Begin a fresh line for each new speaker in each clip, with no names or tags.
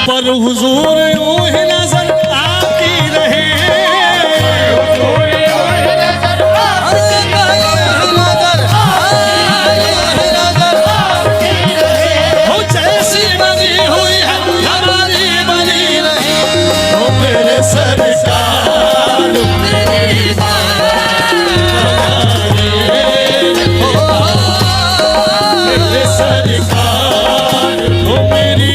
पर हुजूर यूं ही नजर आती रहे, हो जैसी बनी हुई है हमारी बनी रहे, हो मेरे सरकार मेरी मेरे सरकार हो मेरी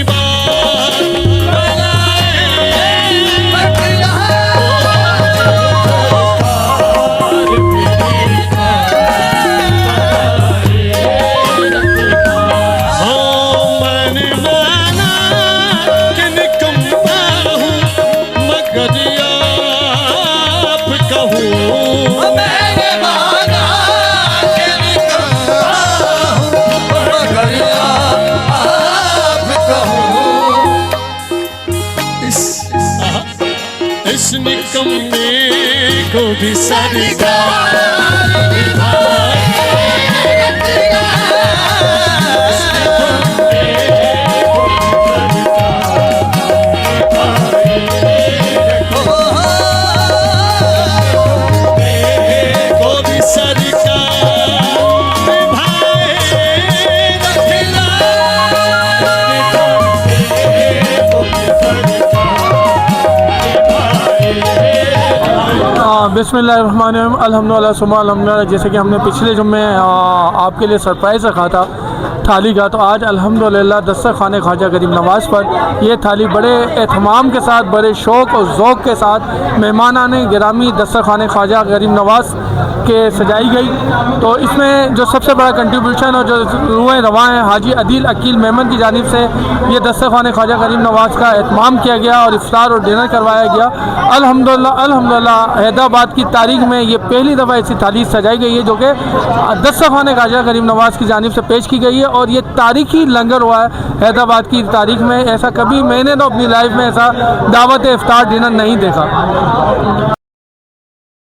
निकम्मे को भी सरकार
बिस्मिल्लाहिर्रहमानिर्रहीम अल्हम्दुलिल्लाह सुम्मा अल्हम्दुलिल्लाह। जैसे कि हमने पिछले जुम्मे आपके लिए सरप्राइज़ रखा था थाली का, तो आज अल्हम्दुलिल्लाह दस्तरख़्वाने ख्वाजा गरीब नवाज़ पर ये थाली बड़े एहतमाम के साथ, बड़े शौक़ और ज़ौक़ के साथ मेहमानाने गिरामी दस्तरख़्वाने ख्वाजा गरीब नवाज़ के सजाई गई। तो इसमें जो सबसे बड़ा कंट्रीब्यूशन और जो रूह रवां है हाजी अदील अकील मेमन की जानिब से ये दस्तरख़्वाने ख्वाजा गरीब नवाज़ का एहतमाम किया गया और इफ्तार और डिनर करवाया गया। अल्हम्दुलिल्लाह अल्हम्दुलिल्लाह हैदराबाद की तारीख में ये पहली दफ़ा ऐसी थाली सजाई गई है जो कि दस्तरख़्वाने ख्वाजा गरीब नवाज़ की जानिब से पेश की गई है और ये तारीखी लंगर हुआ है हैदराबाद की तारीख में। ऐसा कभी मैंने तो अपनी लाइफ में ऐसा दावत इफ्तार डिनर नहीं देखा।